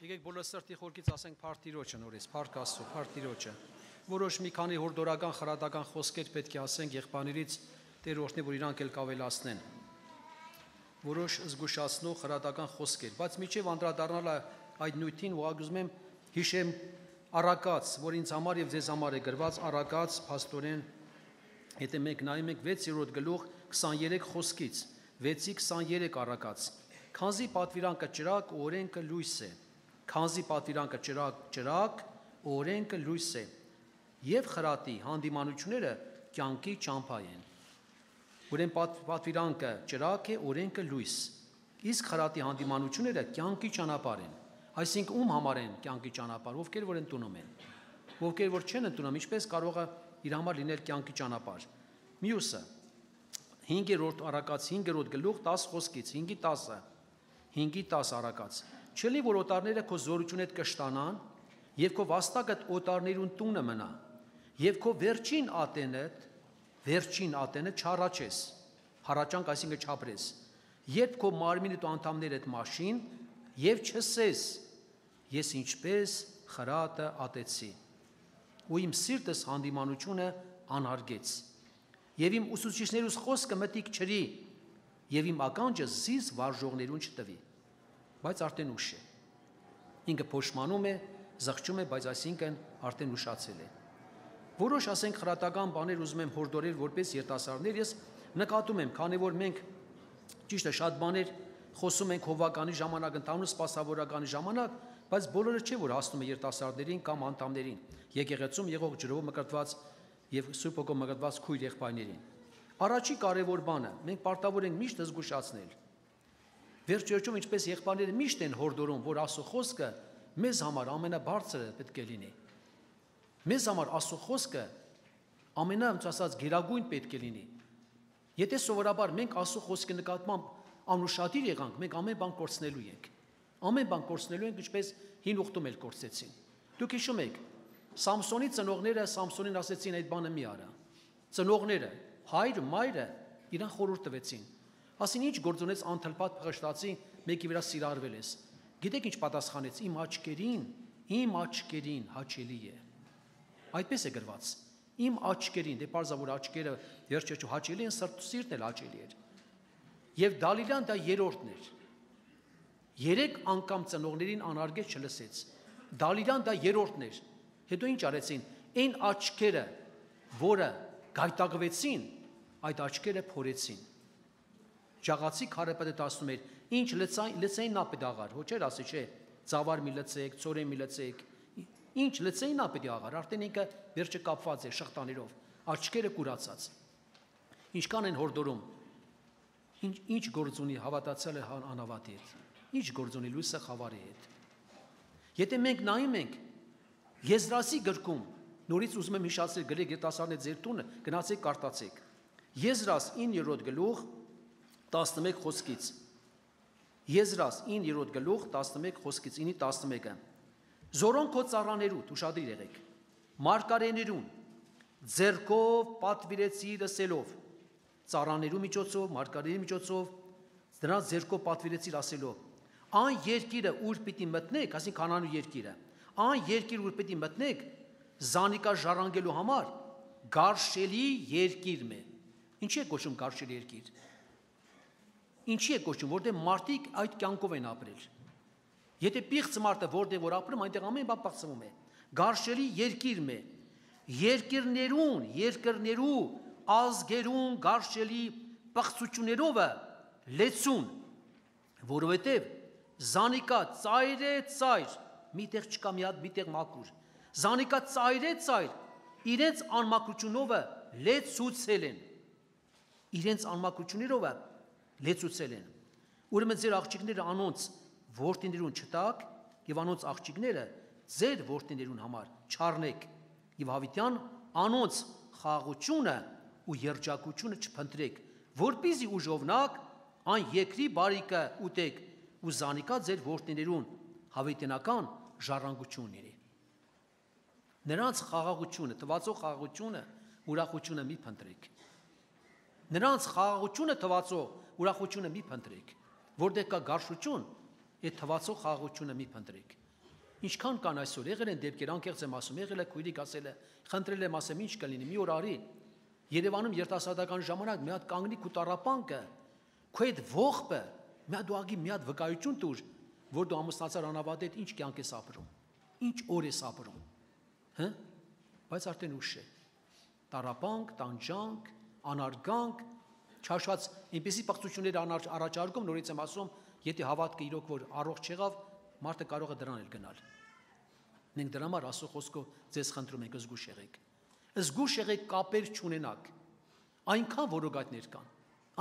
Եկեք բոլոր սրտի խորքից ասենք Փարթիրոջը նորից, Փառք Աստծո, Փարթիրոջը։ Որոշ մի քանի հորդորական խրատական խոսքեր պետք է ասենք եղբայրներից Տեր օրհնի, որ իրանք էլ կավելացնեն։ Որոշ զգուշացնող խրատական խոսքեր, բայց միջև անդրադառնալ այդ նյութին ուղղակի եմ հիշեմ Առակաց, որ ինձ համար եւ ձեզ համար է գրված Առակաց փաստորեն, եթե մենք նայում ենք 6-րդ գլուխ 23 խոսքից, 6:23 Առակաց։ Քանզի պատվիրանքը ճրակ, օրենքը լույս է։ Քանզի պատվիրանքը ճրակ, օրենքը լույս է, եւ խրատի հանդիմանությունները կյանքի ճամփա են։ Ուրեմն պատվիրանքը ճրակ է, օրենքը լույս, իսկ խրատի հանդիմանությունները կյանքի ճանապարհ են։ Այսինքն ում համար են կյանքի ճանապարհ, ովքեր որ ընդունում են, ովքեր որ չեն ընդունում, ինչպես կարող է իր համար լինել կյանքի ճանապարհ։ Մյուսը 5-րդ Առակաց 5-րդ գլուխ 10 խոսքից 5:10 5:10 Առակաց։ Չլի որ օտարները քո զորությունդ կշտանան, եւ քո վաստակդ օտարներուն տունը մնա, եւ քո վերջին ատենը չառաչես, հառաճանք այսինքն չապրես, երբ քո մարմինը ու անդամներդ մաշին, եւ չսես, ես ինչպես խրատը ատեցի, ու իմ սիրտս հանդիմանությունը անհարգեց, եւ իմ ուսուցիչներուս խոսքը մտիկ չրի, եւ իմ ականջը զիզ վարժողներուն չտվի, բայց արդեն ուշ է։ Ինքը փոշմանում է, զղջում է, բայց այսինքն արդեն ուշացել է։ Որոշ ասենք խրատական բաներ ուզում եմ հորդորել որպես երիտասարդներ, ես նկատում եմ, քանի որ մենք ճիշտ է շատ բաներ խոսում ենք հովականի ժամանակ, ընդհանուր սպասավորականի ժամանակ, բայց բոլորը չէ որ հասնում է երիտասարդներին կամ անդամներին, եկեղեցում եղող ջրով մկրտված եւ Սուրբ Հոգով մկրտված քույր եղբայրներին։ Առաջի կարևոր բանը մենք պարտավոր ենք միշտ զգուշացնել։ Վերջերում ինչպես եղբայրները միշտ են հորդորում, որ Աստծո խոսքը մեզ համար ամենաբարձրը պետք է լինի։ Մեզ համար Աստծո խոսքը ամենաըմծասած գերագույն պետք է լինի։ Եթե սովորաբար մենք Աստծո խոսքի նկատմամբ անուշադիր եղանք, մենք ամեն բան կորցնելու ենք։ Ամեն բան կորցնելու ենք, ինչպես հին ուխտում էլ կորցեցին։ Դուք հիշում եք, Սամսոնի ծնողները Սամսոնին ասեցին այդ բանը մի արա։ Ծնողները, հայրը, մայրը իրան խորհուրդ տվեցին։ Ասին ինչ գործ ունես անթլփատ փղշտացի, մեկի վրա սիրարվել ես։ Գիտեք ինչ պատասխանեց, իմ աչքերին հաճելի է։ Այդպես է գրված։ Իմ աչքերին, դե պարզավոր աչքերը վերջերջու հաճելի են, սիրտն էլ հաճելի էր։ Եվ Դալիլան դա երրորդն էր։ 3 անգամ ծնողներին անարգեց չլսեց։ Դալիլան դա երրորդն էր։ Հետո ինչ արեցին։ Այն աչքերը, որը գայթակղվեցին, այդ աչքերը փորեցին։ Ճաղացի քարեպետը ասում էր, ինչ լծային նա պետք աղար, ոչ էր ասի չէ, ծավար մի լծեք, ծորեն մի լծեք, ինչ լծային նա պետք աղար, արդեն ինքը վերջը կապված է շղթաներով, աչքերը կուրացած։ Ինչքան են հորդորում, ինչ գործ ունի հավատացյալը անհավատի հետ, ինչ գործ ունի լույսը խավարի հետ։ Եթե մենք նայում ենք Եզրասի գրքում, նորից ուզում եմ հիշեցնել գրեք երիտասարդներ ձեր տունը, գնացեք կարտացեք։ Եզրաս 9-րդ գլուխ 11 խոսքից։ Եզրաս 9-րդ գլուխ 11 խոսքից 9:11-ը։ Զորոն քո ծառաներուդ, ուշադիր եղեք, մարգարեներուն, ձեռքով պատվիրեցի լսելով, ծառաներու միջոցով, մարգարեի միջոցով, դրանց ձեռքով պատվիրեցի ասելով, այն երկիրը ուր պիտի մտնեք, ասին Քանանու երկիրը, այն երկիր ուր պիտի մտնեք, զանիկա ժառանգելու համար գարշելի երկիրն է։ Ինչի է կոչում գարշելի երկիր։ Ինչի է կոչում, որտեղ մարդիկ այդ կյանքով են ապրել։ Եթե պիղծ մարդը որտեղ որ ապրում, այնտեղ ամեն բան բացվում է։ Գարշելի երկիրն է։ Երկրներու ազգերուն գարշելի պղծություններով լեցուն, որովհետև զանիկա ծայր է ծայր, միտեղ չկա մի հատ, միտեղ մաքուր։ Զանիկա ծայր է ծայր, իրենց անմաքրությունով լեցուցել են։ Իրենց անմաքրություններով լեցուցել են։ Ուրեմն ձեր աղջիկները անոնց որդիներուն չտակ եւ անոնց աղջիկները ձեր որդիներուն համար չառնեք եւ հավիտյան անոնց խաղաղությունը ու երջանկությունը չփնտրեք, որպեսզի ուժովնակ այն երկրի բարիկը ուտեք ու զանիկա ձեր որդիներուն հավիտենական ժառանգությունների։ Նրանց խաղաղությունը, թվացող խաղաղությունը, ուրախությունը մի փնտրեք։ Նրանց խաղաղությունը թվացող ուրախությունը մի փնտրեք, որտեղ կա գարշություն, այդ թվացող խաղաղությունը մի փնտրեք։ Ինչքան կան այսօր, եղել են դեպքեր, անկեղծ եմ ասում, եղել է քույրիկ ասել է, խնդրել եմ ասեմ, ինչ կլինի, մի օր արի։ Երևանում երիտասարդական ժամանակ մի հատ կանգնի քու տառապանքը, քո այդ ողբը, մի հատ դու ագի մի հատ վկայություն տուր, որ դու ամուսնացար անավատ հետ ինչ կյանք ես ապրում, ինչ օր ես ապրում, հա՞։ Բայց արդեն ուշ է։ Տառապանք, տանջանք, անարգանք, չաշված այնպեսի պղծություններ առաջարկում, նորից եմ ասում, եթե հավատքը իրոք որ առողջ եղավ, մարդը կարող է դրան էլ գնալ։ Մենք դրա համար Աստծո խոսքով ձեզ խնդրում ենք զգուշ եղեք։ Զգուշ եղեք կապեր չունենաք։ Այնքան որոգատներ կան,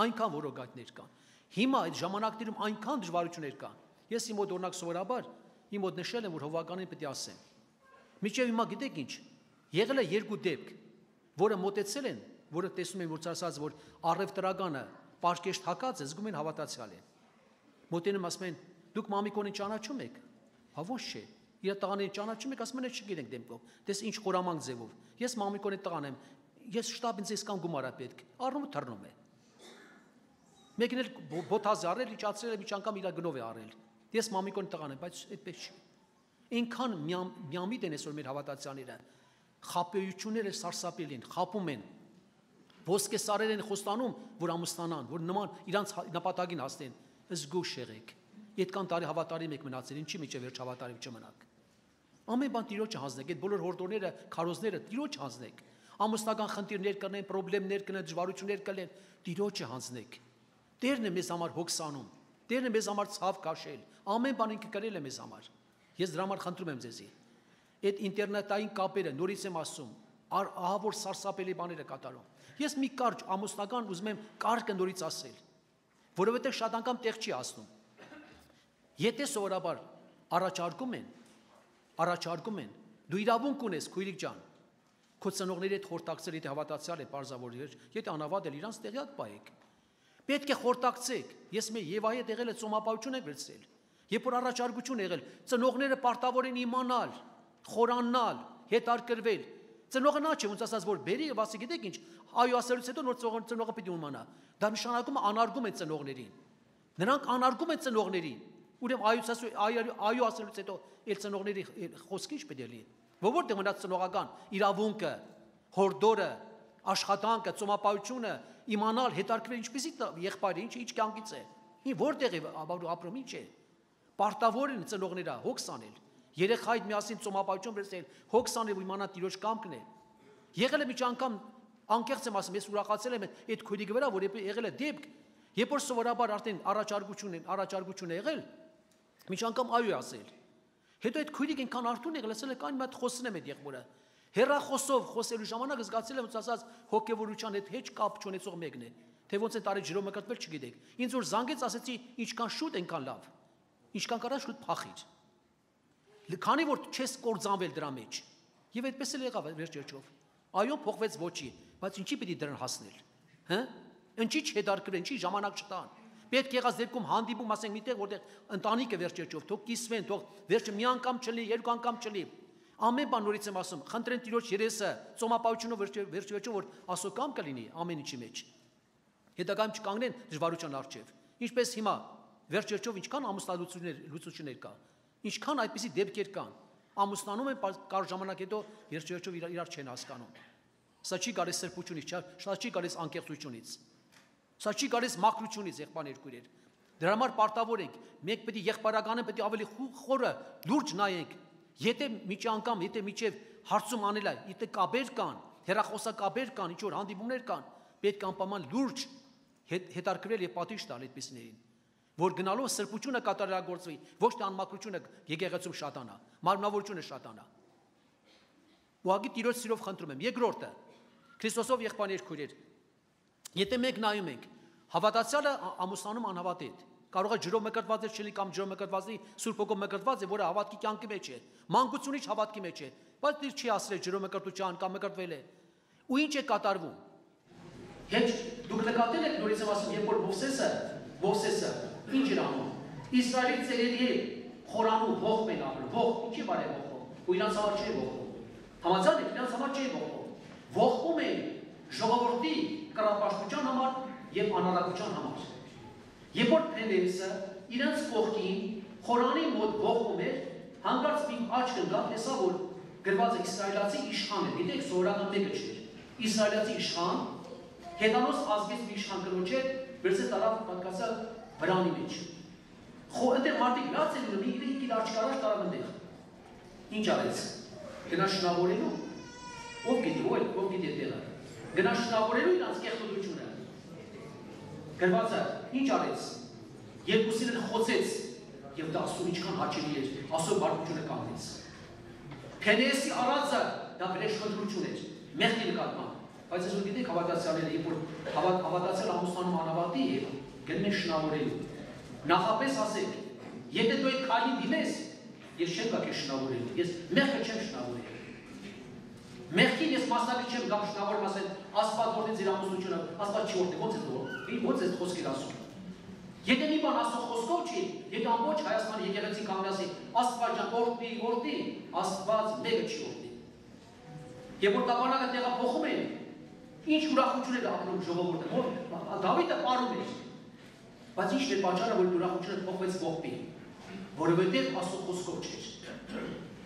այնքան որոգատներ կան։ Հիմա այդ ժամանակներում այնքան դժվարություններ կան։ Ես իմ մոտ օրինակ սովորաբար իմ մոտ նշել եմ, որ հովականին պետք է ասեմ։ Միջև հիմա գիտեք ինչ, եղել է երկու դեպք, որը մոտեցել են, որը տեսնում են, որ ասած, որ առևտրականը պարկեշտ հակած է, զգում են հավատացյալ են։ Մոտենում ասում են, դուք մամիկոնին ճանաչում եք։ Հա ոչ չէ։ Իր տղաներին ճանաչում եք, ասում են, չգիտենք դեմքով։ Դες ինչ խորամանկ ձևով։ Ես մամիկոնի տղան եմ։ Ես շտապ ինձ կան գումարա պետք։ Առնում թռնում է։ Մեկն էլ բոթազ արել, իջացրել է, մի անգամ իր գնով է արել։ Ես մամիկոնի տղան եմ, բայց այդպես չի։ Ինքան միամիտ են այսօր մեր հավատացյալները։ Խապեությունները սարսափելի են, խապում են։ Ոսկե սարեր են խոստանում, որ ամուսնանան, որ նման իրանց նպատակին հասնեն։ Զգուշ եղեք։ Այդքան տարի հավատարիմ եք մնացել, ինչի՞ միջև վերջ հավատարիմ չմնաք։ Ամեն բան Տիրոջը հանձնեք, այդ բոլոր հորդորները, քարոզները Տիրոջ հանձնեք։ Ամուսնական խնդիրներ կլինեն, խնդիրներ կլինեն, դժվարություններ կլինեն, Տիրոջը հանձնեք։ Տերն է մեզ համար հոգսանում, Տերն է մեզ համար ցավ քաշել, ամեն բան ինքը կրել է մեզ համար։ Ես դրա համար խնդրում եմ ձեզի։ Այդ ինտերնետային կապերը, նորից եմ ասում, ահա որ սարսափելի բաներ է կատարում։ Ես մի կարճ ամուսնական ուզում եմ կարգը նորից ասել, որովհետև շատ անգամ տեղ չի ասնում։ Եթե սովորաբար առաջարկում են, դու իրավունք ունես, քույրիկ ջան, քո ծնողների հետ խորտակցել, եթե հավատացյալ է, պարզավոր էր, եթե անավատ էլ իրանց տեղյակ պահեք։ Պետք է խորտակցեք։ Ես մեր Եվայի հետ եղել է ծոմապահություն եք վերցրել։ Երբ որ առաջարկություն եղել, ծնողները պարտավոր են իմանալ, խորանալ, հետարկրվել։ Ծնողը նա չէ, ոնց ասած որ բերի եւ ասի գիտեք ինչ, այո ասելուց հետո նոր ծնողը պիտի իմանա։ Դա նշանակում է անարգում են ծնողներին։ Նրանք անարգում են ծնողներին։ Ուրեմն այո ասելուց հետո այլ ծնողների խոսքը ինչ պետք է լինի։ Որտեղ մնաց ծնողական իրավունքը, հորդորը, աշխատանքը, ծոմապահությունը, իմանալ, հետարկվել ինչպեսի եղբայրը, ինչ կյանքից է։ Որտեղ է ապրում, ինչ է։ Պարտավոր են ծնողները հոգս անել։ Երեխայիդ միասին ծոմապահություն վերցնել, հոգս անել ու իմանալ Տիրոջ կամքն է։ Եղել է մի անգամ անկեղծ եմ ասում, ես ուրախացել եմ այդ քույրիկի վրա, որ եղել է դեպք, երբ որ սովորաբար արդեն առաջարկություն է եղել, մի անգամ այո ասել։ Հետո այդ քույրիկը ինքան արթուն եղել, ասել է կան մի հատ խոսում եմ այդ եղբորը։ Հեռախոսով խոսելու ժամանակ զգացել եմ, ոնց ասած հոգևորության հետ հեչ կապ չունեցող մեկն է։ Թե ոնց է տարի ջրով մկրտվել չգիտեք։ Ինձ որ զանգեց, ասեցի ինչքան շուտ այնքան լավ։ Ինչքան կարա շուտ փախիր։ Քանի որ չես կործանվել դրա մեջ։ Եվ այդպես էլ եղավ վերջերջով։ Այո, փոխվեց ոչի, բայց ինչի պիտի դրան հասնել։ Հա՞։ Ինչի չհետարկրեն, ինչի ժամանակ չտան։ Պետք եղած դեպքում հանդիպում, ասենք միտեղ, որտեղ ընտանիքը վերջերջով, թող կիսվեն, թող վերջը մի անգամ չլինի, երկու անգամ չլինի։ Ամեն բան նորից եմ ասում, խնդրեն Տիրոջ երեսը, ծոմապահությունով վերջերջով որ ասո կամ կլինի ամեն ինչի մեջ։ Հետագայում չկանգնեն դժվարության առջև։ Ինչպես հիմա վերջերջով ինչքան ամուսնալուծություններ կա, ինչքան այդպիսի դեպքեր կան։ Ամուսնանում են կար ժամանակ հետո վերջերջով իրար չեն հասկանում։ Սա չի գալիս սրբությունից, սա չի գալիս անկեղծությունից։ Սա չի գալիս մաքրությունից, եղբայրներ քույրեր։ Դրա համար պարտավոր ենք, մենք պետք է եղբայրականը պետք է ավելի խորը լուրջ նայենք։ Եթե միջի անգամ, եթե միջև հարցում անել է, եթե կապեր կան, հեռախոսակապեր կան, ինչ որ հանդիպումներ կան, պետք է անպայման լուրջ հետարկրել եւ պատիժ տալ այդպիսներին, որ գնալով սրբությունը կատարելագործվի, ոչ թե անմաքրությունը եկեղեցում շատանա, մարմնավորությունը շատանա։ Ուղղակի Տիրոջ սիրով խնդրում եմ։ Երկրորդը, Քրիստոսով եղբայրներ քույրեր, եթե մենք նայում ենք, հավատացյալը ամուսնանում անհավատ է, կարող է ջրով մկրտված լինի կամ ջրով մկրտված լինի, Սուրբ Հոգով մկրտված է, որը հավատքի կյանքի մեջ է, մանկությունից հավատքի մեջ է, բայց դեռ չի ասել ջրով մկրտության կամ մկրտվել է։ Ու ինչ է կատարվում։ Հետ դուք նկատել եք նորից եմ ասում, երբ որ Մովսեսը ինչ էր անում։ Իսրայելի ծերերի խորանում ողբ են ապրում, ողբ ինչի բարի ողբով, ու իրանց համար չէ ողբով։ Համաձայն եք, իրանց համար չէ ողբով։ Ողբում են ժողովրդի կռապաշտության համար եւ անարակության համար։ Երբ որ Փելեսը իրանց կողքին խորանի մոտ ողբում էր, հանկարծ մի Այժմ դա տեսա, որ գրված է իսրայելացի իշխան է, գիտեք, սովորական մեկը չէր։ Իսրայելացի իշխան, հետանոց ազգից մի իշխան կնոջ հետ, վերցրեց տարավ պատկացա վրանի մեջ։ Այնտեղ մարդիկ լաց են ունում, իր աչքարաշ տարավ այնտեղ։ Ինչ արեց։ Գնա շնորհավորելու։ Ով գիտի այդտեղը։ Գնա շնորհավորելու իրանց կեղտոտությունը։ Գրված է, ինչ արեց։ Երկուսին էլ խոցեց, եւ դա Աստծո ինչքան հաճելի էր, Աստծո բարձրությունը կանգնեց։ Փենեսի արածը դա վրեժխնդրություն էր, մեղքի նկատմամբ։ Բայց ես որ գիտեք հավատացյալները, երբ որ հավատացյալ ամուսնանում անավատի եւ գնում են շնորհավորելու։ Նախապես ասեք, եթե դու այդ քայլին դիմես, ես չեմ գա քեզ շնորհավորելու, ես մեղքը չեմ շնորհավորել։ Մեղքին ես մասնակից չեմ գամ շնորհավորում, ասել Աստված որդի ձեր ամուսնությունը, Աստված չի որդի, ո՞նց է խոսքեր ասում։ Եթե մի բան Աստծո խոսքով չի, եթե ամբողջ Հայաստանի եկեղեցին կանգնասի, Աստվածյան որդի, Աստված մեկը չի որդի։ Եվ որ տապանակը տեղափոխում են, ինչ ուրախություն էր ապրում ժողովուրդը, Դավիթը պարում էր։ Բայց ի՞նչն է պատճառը, որ ուրախությունը փոխվեց ողբի, որովհետև Աստծո խոսքով չէր։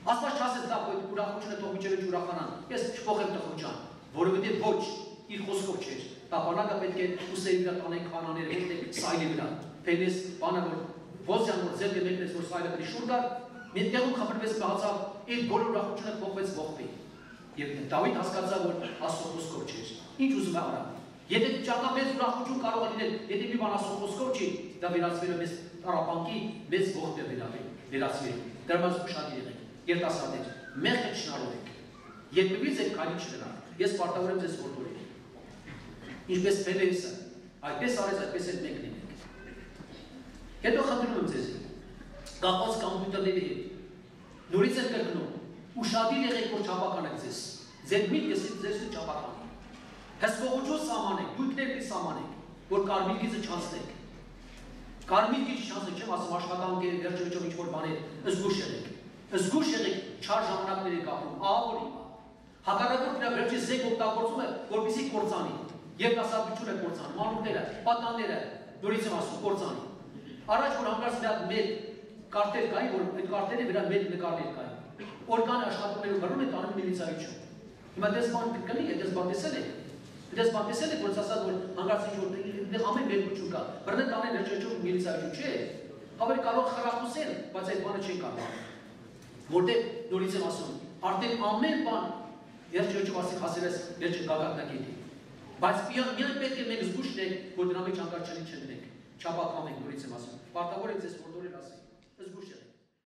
Աստված չասեց դա, որ ուրախությունը թող միջև ուրախանան, ես չփոխեմ տխրության, որովհետև ոչ, իր խոսքով չէր։ Տապանակը պետք է ուսերի վրա տանեն քանաները, ոչ թե սայլի վրա։ Փենես բանը որ ոզյան որ ձեր մեկնես որ սայլը դրի շուր գա, մի տեղում խփրվեց մահացավ, այդ բոլոր ուրախությունը փոխվեց ողբի։ Եվ Դավիթ հասկացավ որ Աստծո խոսքով չէր։ Ինչ ուզում է արա։ Եթե ճակատից ուրախություն կարող է լինել, եթե մի բան Աստծո խոսքով չի, դա վերածվել է մեզ տարապանքի, մեզ ողբի վերածվել։ Դրամաս շատ եղեք։ Երիտասարդներ, մեղքը չշնորհեք։ Երկրից եք քայլի չդրանք։ Ես պարտավոր եմ ձեզ որդորել։ Ինչպես Փենեսը, այդպես արեց, այդպես էլ մենք լինենք։ Հետո խնդրում եմ ձեզ, կապված կոմպյուտերների հետ, նորից եմ կրկնում, ուշադիր եղեք, որ չապականեք ձեզ, ձեր միտքս ձեզ չապականեք, հսկողություն սահմանեք, գույքներն սահմանեք, որ կարմիր գիծը չանցնեք, կարմիր գիծը չանցնեք, չեմ ասում աշխատանք է, վերջը ինչ-որ բաներ, զգուշ եղեք, չար ժամանակներ եք ապրում, ահավոր իմա, հակառակորդ նրա վերջի զենք օգտագործում է, որպեսզի կործանի, երկասարտությունը կործանի, մանուկները, պատանները, նորից եմ ասում, կործանի։ Առաջ որ հանկարծ մի հատ մեր կարտեր կային, որ այդ կարտերի վրա մեր նկարներ կային։ Օրգան աշխատողներով բռնում են տանում միլիցիայություն։ Հիմա դες բան կգնի, դες բան տեսել եք։ Դες բան տեսել եք, որ ասած որ հանկարծ ինչ-որ դեղ ամեն մեկություն կա։ Բռնեն տանեն վերջերում միլիցիայություն, չէ։ Ավելի կարող խրախուսեն, բայց այդ բանը չեն կարող։ Որտեղ նորից եմ ասում, արդեն ամեն բան վերջերում ասի հասել ես վերջը գագաթնակետի։ Բայց միայն պետք է մենք զգուշ լինենք, որ դրա մեջ անկարգչալի չընկնենք։ Չապակվենք, նորից եմ ասում։ Պարտավոր ենք ձեզ որդորել ասել։ Զգուշ